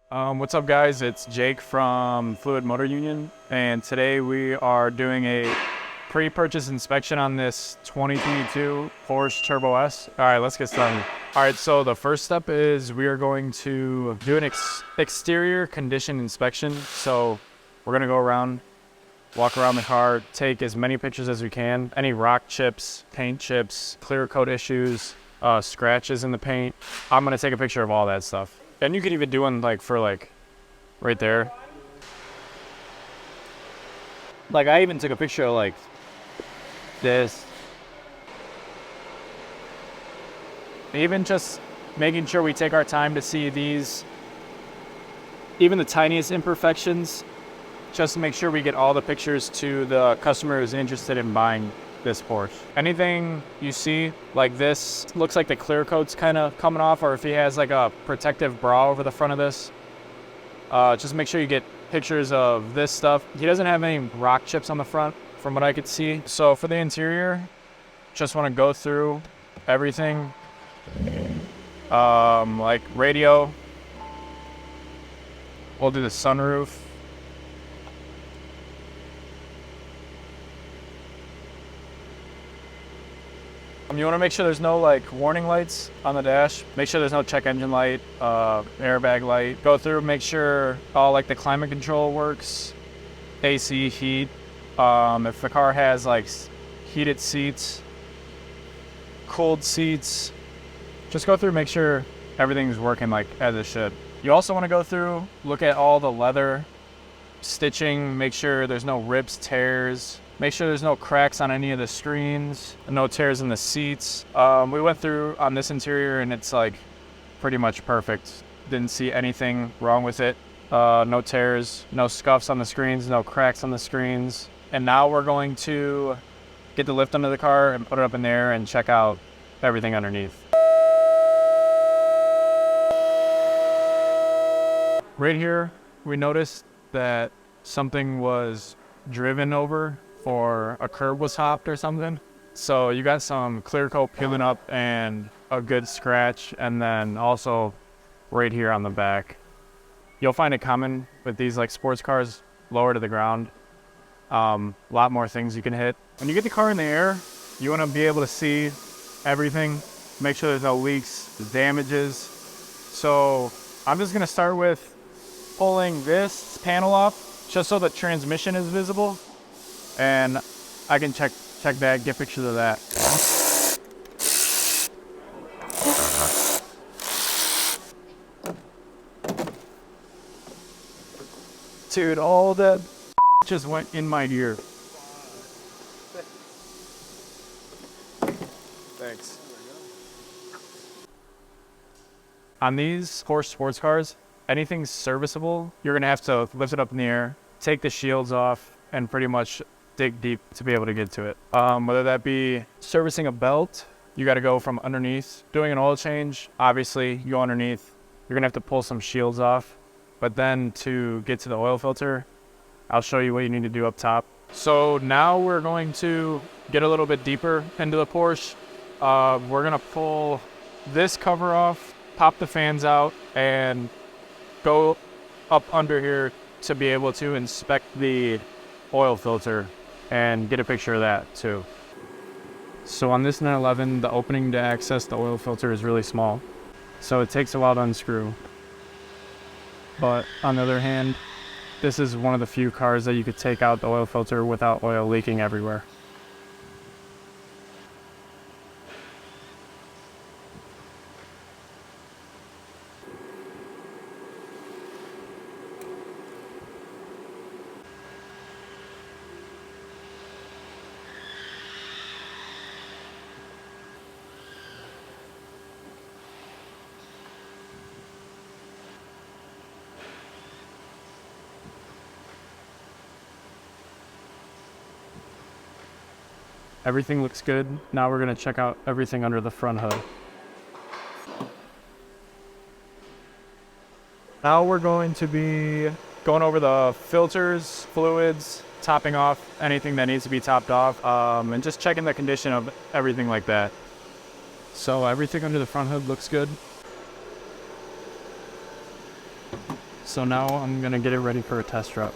What's up, guys? It's Jake from MotorUnion, and today we are doing a pre-purchase inspection on this 2022 Porsche Turbo S. All right, let's get started. All right, so the first step is we are going to do an exterior condition inspection. So we're gonna go around, walk around the car, take as many pictures as we can. Any rock chips, paint chips, clear coat issues, scratches in the paint. I'm gonna take a picture of all that stuff. And you could even do one for right there. Like I even took a picture of like this. Even just making sure we take our time to see these, even the tiniest imperfections, just to make sure we get all the pictures to the customer who's interested in buying this Porsche. Anything you see like this, looks like the clear coat's kind of coming off, or if he has like a protective bra over the front of this, just make sure you get pictures of this stuff. He doesn't have any rock chips on the front from what I could see. So for the interior, just want to go through everything, like radio. We'll do the sunroof. You want to make sure there's no like warning lights on the dash. Make sure there's no check engine light, airbag light. Go through, make sure all like the climate control works, AC, heat. If the car has like heated seats, cooled seats, just go through, make sure everything's working like as it should. You also want to go through, look at all the leather stitching, make sure there's no rips, tears. Make sure there's no cracks on any of the screens, no tears in the seats. We went through on this interior and it's like pretty much perfect. Didn't see anything wrong with it. No tears, no scuffs on the screens, no cracks on the screens. And now we're going to get the lift under the car and put it up in there and check out everything underneath. Right here, we noticed that something was driven over, or a curb was hopped or something. So you got some clear coat peeling up and a good scratch, and then also right here on the back. You'll find it common with these like sports cars, lower to the ground. A lot more things you can hit. When you get the car in the air, you want to be able to see everything, make sure there's no leaks, damages. So I'm just gonna start with pulling this panel off just so the transmission is visible. And I can check that, get pictures of that. Dude, all that just went in my ear. Thanks. On these Porsche sports cars, anything serviceable, you're gonna have to lift it up in the air, take the shields off, and pretty much dig deep to be able to get to it. Whether that be servicing a belt, you got to go from underneath. Doing an oil change, obviously you go underneath, you're gonna have to pull some shields off, but then to get to the oil filter, I'll show you what you need to do up top. So now we're going to get a little bit deeper into the Porsche. We're gonna pull this cover off, pop the fans out, and go up under here to be able to inspect the oil filter and get a picture of that too. So on this 911, the opening to access the oil filter is really small, so it takes a while to unscrew. But on the other hand, this is one of the few cars that you could take out the oil filter without oil leaking everywhere. Everything looks good. Now we're gonna check out everything under the front hood. Now we're going to be going over the filters, fluids, topping off anything that needs to be topped off, and just checking the condition of everything like that. So everything under the front hood looks good. So now I'm gonna get it ready for a test drop.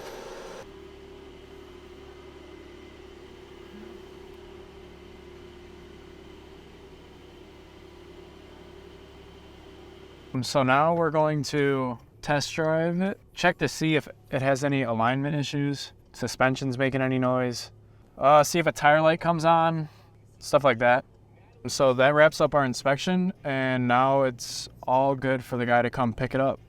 So now we're going to test drive it, check to see if it has any alignment issues, suspension's making any noise, see if a tire light comes on, stuff like that. So that wraps up our inspection, and now it's all good for the guy to come pick it up.